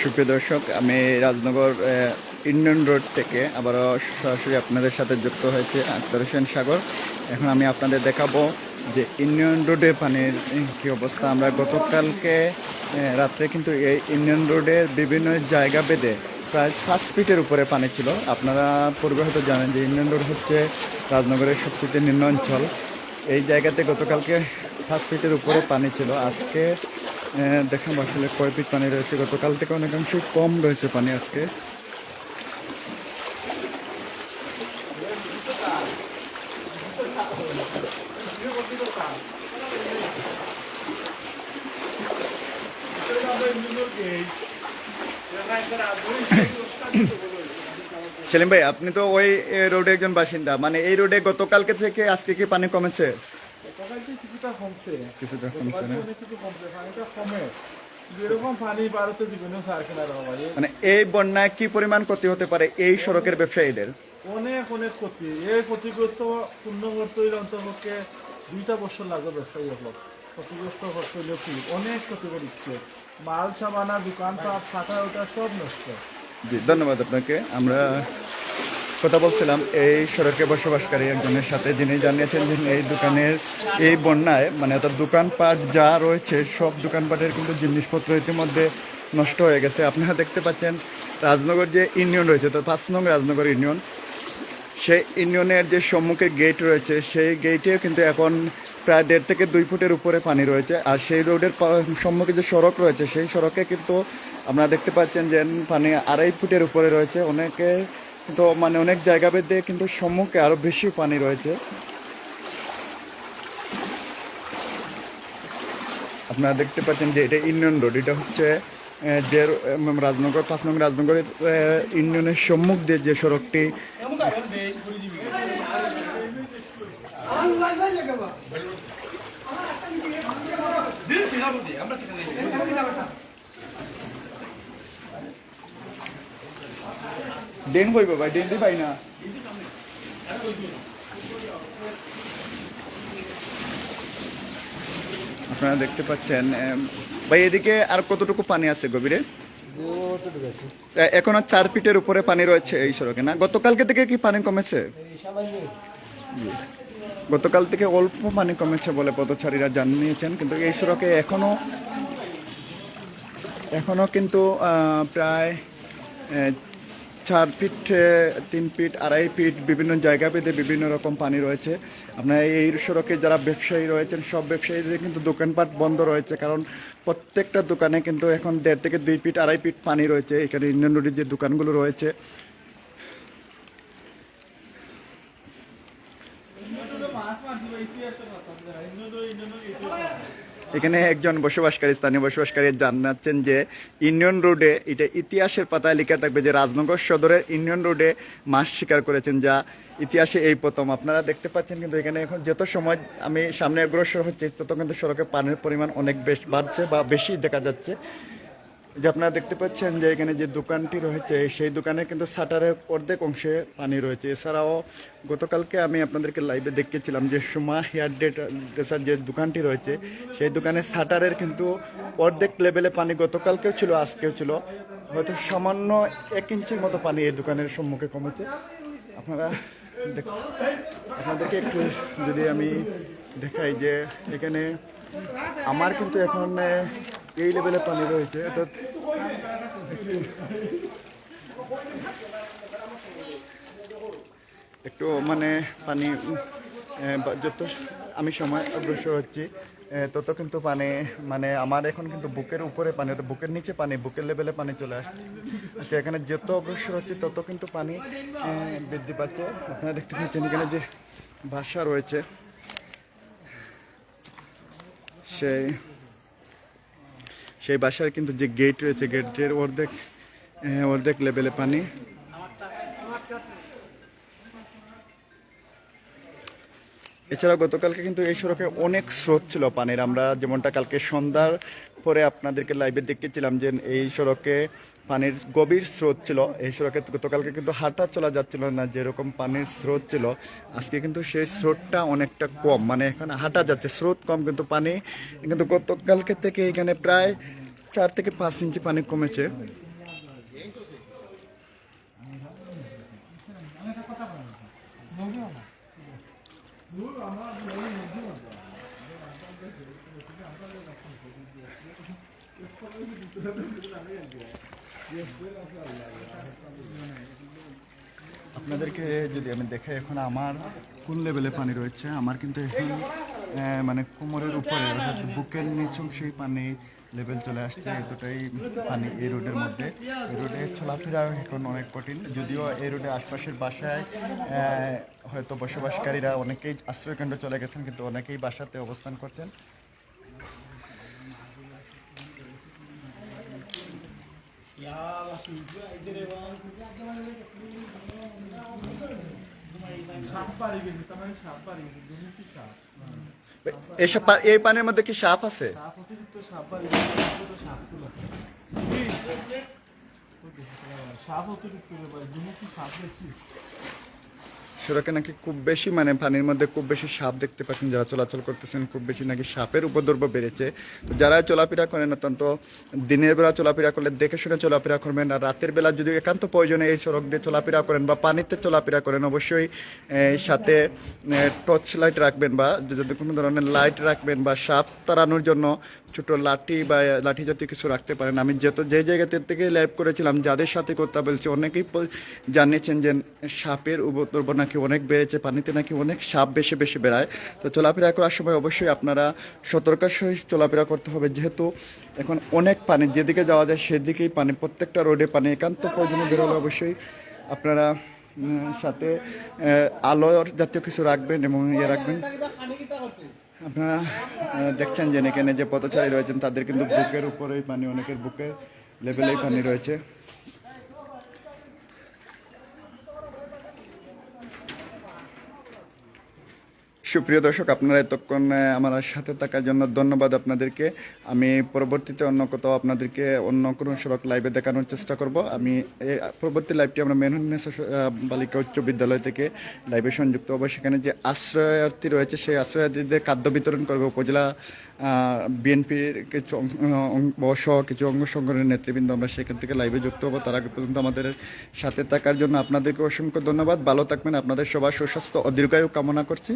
সুপ্রিয় দর্শক, আমি রাজনগর ইউনিয়ন রোড থেকে আবারও সরাসরি আপনাদের সাথে যুক্ত হয়েছে আক্তার হোসেন সাগর। এখন আমি আপনাদের দেখাবো যে ইউনিয়ন রোডে পানির কী অবস্থা। আমরা গতকালকে রাত্রে কিন্তু এই ইউনিয়ন রোডের বিভিন্ন জায়গা বেঁধে প্রায় 5 ফিটের উপরে পানি ছিল। আপনারা পূর্বে হয়তো জানেন যে ইউনিয়ন রোড হচ্ছে রাজনগরের সবচেয়ে নিম্ন অঞ্চল। এই জায়গাতে গতকালকে 5 ফিটের উপরে পানি ছিল। আজকে দেখেন আসলে কয় ফিট পানি রয়েছে। গতকাল থেকে অনেকাংশই কম রয়েছে পানি আজকে। সেলিম ভাই, আপনি তো ওই রোডে একজন বাসিন্দা, মানে এই রোডে গতকালকে থেকে আজকে কি পানি কমেছে? কিছুটা কমছে না? পানিটা কমে যেরকম পানি বাড়তে জীবনে সারছে না। মানে এই বন্যায় কি পরিমাণ ক্ষতি হতে পারে এই সড়কের ব্যবসায়ীদের? অনেক অনেক ক্ষতি। এই ক্ষতিগ্রস্ত পূর্ণ করতে হইলে অন্তপক্ষে 2টা বছর লাগবে। ব্যবসায়ী হল ক্ষতিগ্রস্ত করতে হইলে অনেক ক্ষতি করছে। মাল সামানা, দোকানপাট, ছাতা ওটা সব নষ্ট। জি, ধন্যবাদ আপনাকে। আমরা কথা বলছিলাম এই সড়কে বসবাসকারী একজনের সাথে, যিনি জানিয়েছেন যে এই দোকানের এই বন্যায় মানে অর্থাৎ দোকানপাট যা রয়েছে সব দোকানপাটের কিন্তু জিনিসপত্র ইতিমধ্যে নষ্ট হয়ে গেছে। আপনারা দেখতে পাচ্ছেন রাজনগর যে ইউনিয়ন রয়েছে, তো 5 নং রাজনগর ইউনিয়ন, সেই ইউনিয়নের যে সম্মুখের গেট রয়েছে সেই গেটেও কিন্তু এখন প্রায় 1.5 থেকে 2 ফুটের উপরে পানি রয়েছে। আর সেই রোডের সম্মুখে যে সড়ক রয়েছে সেই সড়কে কিন্তু আপনারা দেখতে পাচ্ছেন যে পানি 2.5 ফুটের উপরে রয়েছে। অনেকে কিন্তু মানে অনেক জায়গা বেঁধে কিন্তু সম্মুখে আরও বেশি পানি রয়েছে। আপনারা দেখতে পাচ্ছেন যে এটা ইউনিয়ন রোড। এটা হচ্ছে যে রাজনগর 5 নং রাজনগরের ইউনিয়নের সম্মুখ দিয়ে যে সড়কটি ডেন হইব ভাই, ডেন পাই না। আপনারা দেখতে পাচ্ছেন ভাই, এদিকে আর কতটুকু পানি আছে গভীরে? এখনো 4 ফিটের উপরে পানি রয়েছে এই সড়কে, না? গতকালকে থেকে কি পানি কমেছে? গতকাল থেকে অল্প পানি কমেছে বলে পথচারীরা জানিয়েছেন, কিন্তু এই সড়কে এখনো কিন্তু প্রায় 4 ফিট, 3 ফিট, 2.5 ফিট বিভিন্ন জায়গা পেতে বিভিন্ন রকম পানি রয়েছে। আপনার এই সড়কে যারা ব্যবসায়ী রয়েছেন সব ব্যবসায়ীদের কিন্তু দোকানপাট বন্ধ রয়েছে, কারণ প্রত্যেকটা দোকানে কিন্তু এখন 1.5 থেকে 2 ফিট, 2.5 ফিট পানি রয়েছে। এখানে ইউনিয়ন রোডের যে দোকানগুলো রয়েছে এখানে একজন স্থানীয় বসবাসকারী জানাচ্ছেন যে ইউনিয়ন রোডে এটা ইতিহাসের পাতায় লেখা থাকবে যে রাজনগর সদরের ইউনিয়ন রোডে মাছ শিকার করেছেন, যা ইতিহাসে এই প্রথম। আপনারা দেখতে পাচ্ছেন কিন্তু এখানে এখন যত সময় আমি সামনে অগ্রসর হচ্ছে তত কিন্তু সড়কে পানির পরিমাণ অনেক বেশ বাড়ছে বা বেশি দেখা যাচ্ছে। যে আপনারা দেখতে পাচ্ছেন যে এখানে যে দোকানটি রয়েছে সেই দোকানে কিন্তু শাটারের অর্ধেক অংশে পানি রয়েছে। এছাড়াও গতকালকে আমি আপনাদেরকে লাইভে দেখিয়েছিলাম যে সুমা হেয়ার ড্রেসার যে দোকানটি রয়েছে সেই দোকানে শাটারের কিন্তু অর্ধেক লেভেলে পানি গতকালকেও ছিল, আজকেও ছিল। হয়তো সামান্য 1 ইঞ্চির মতো পানি এই দোকানের সম্মুখে কমেছে। আপনাদেরকে একটু যদি আমি দেখাই যে এখানে আমার কিন্তু এখন এই লেভেলে পানি রয়েছে, অর্থাৎ একটু মানে পানি যত আমি সময় অগ্রসর হচ্ছি তত কিন্তু পানি মানে আমার এখন কিন্তু বুকের উপরে পানি, বুকের নিচে পানি, বুকের লেভেলে পানি চলে আসছে। আচ্ছা, এখানে যত অগ্রসর হচ্ছে তত কিন্তু পানি বৃদ্ধি পাচ্ছে। আপনারা দেখতে পাচ্ছেন এখানে যে বাসা রয়েছে সেই বাসার কিন্তু যে গেট রয়েছে গেটের অর্ধেক লেভেলে পানি। এছাড়া গতকালকে কিন্তু এই সড়কে অনেক স্রোত ছিল পানির। আমরা যেমনটা কালকে সন্ধ্যার পরে আপনাদেরকে লাইভে দেখেছিলাম যে এই সড়কে পানির গভীর স্রোত ছিল। এই সড়কে গতকালকে কিন্তু হাঁটা চলা যাচ্ছিল না, যেরকম পানির স্রোত ছিল আজকে কিন্তু সেই স্রোতটা অনেকটা কম, মানে এখানে হাঁটা যাচ্ছে, স্রোত কম কিন্তু পানি কিন্তু গতকালকে থেকে এখানে প্রায় 4 থেকে 5 ইঞ্চি পানি কমেছে। আপনাদেরকে যদি আমি দেখাই এখন আমার কোন লেভেলে পানি রয়েছে, আমার কিন্তু এখন মানে কোমরের উপরে অর্থাৎ বুকের নিচ অংশেই পানি লেভেল চলে আসছে, এতটাই পানি এই রোডের মধ্যে। এই রোডে চলাফেরা এখন অনেক কঠিন, যদিও এই রোডে আশপাশের বাসায় হয়তো বসবাসকারীরা অনেকেই আশ্রয়কেন্দ্র চলে গেছেন, কিন্তু অনেকেই বাসাতে অবস্থান করছেন। সাপ পাড়ি গেছে, তার মানে সাপ পাড়ি গেছে, দুমুখী সাপ। এসব এই পানির মধ্যে কি সাপ আছে? সাপ অতিরিক্ত সাপ পাড়ি গেছে, ছোট সাপগুলো। সাপ অতিরিক্ত রে ভাই, দুমুখী সাপ দেখি। সড়কে নাকি খুব বেশি মানে পানির মধ্যে খুব বেশি সাপ দেখতে পাচ্ছেন, যারা চলাচল করতেছেন খুব বেশি নাকি সাপের উপদ্রব বেড়েছে। তো যারা চলাফেরা করেন অত্যন্ত দিনের বেলা চলাফেরা করলে দেখে শুনে চলাফেরা করবেন, আর রাতের বেলা যদি একান্ত প্রয়োজনে এই সড়ক দিয়ে চলাফেরা করেন বা পানিতে চলাফেরা করেন, অবশ্যই সাথে টর্চ লাইট রাখবেন বা যদি কোনো ধরনের লাইট রাখবেন, বা সাপ তাড়ানোর জন্য ছোট লাঠি বা লাঠি জাতীয় কিছু রাখতে পারেন। আমি যে জায়গাতে থেকে লাইভ করেছিলাম, যাদের সাথে কথা বলছি, অনেকেই জানিয়েছেন যে সাপের উপদ্রব নাকি অনেক বেড়েছে, পানিতে নাকি অনেক সাপ বেশি বেশি বেড়ায়। তো চলাফেরা করার সময় অবশ্যই আপনারা সতর্কতার সহিত চলাফেরা করতে হবে, যেহেতু এখন অনেক পানি, যেদিকে যাওয়া যায় সেদিকেই পানি, প্রত্যেকটা রোডে পানি। একান্ত প্রয়োজনে বেরোলে অবশ্যই আপনারা সাথে আলোর জাতীয় কিছু রাখবেন এবং রাখবেন। আপনারা দেখছেন যে এখানে যে পথচারী রয়েছেন তাদের কিন্তু বুকের উপরেই পানি, অনেকের বুকের লেভেলেই পানি রয়েছে। সুপ্রিয় দর্শক, আপনারা এতক্ষণ আমার সাথে থাকার জন্য ধন্যবাদ আপনাদেরকে। আমি পরবর্তীতে অন্য কোথাও আপনাদেরকে অন্য কোনো সড়ক লাইভে দেখানোর চেষ্টা করব। আমি পরবর্তী লাইভটি আমরা মেননেস বালিকা উচ্চ বিদ্যালয় থেকে লাইভে সংযুক্ত হবো। সেখানে যে আশ্রয়ার্থী রয়েছে সেই আশ্রয়ার্থীদের খাদ্য বিতরণ করবে উপজেলা বিএনপির কিছু সহ কিছু অঙ্গ সংগঠনের নেতৃবৃন্দ। আমরা সেখান থেকে লাইভে যুক্ত হবো। তার আগে পর্যন্ত আমাদের সাথে থাকার জন্য আপনাদেরকে অসংখ্য ধন্যবাদ। ভালো থাকবেন, আপনাদের সবার সুস্বাস্থ্য ও দীর্ঘায়ু কামনা করছি।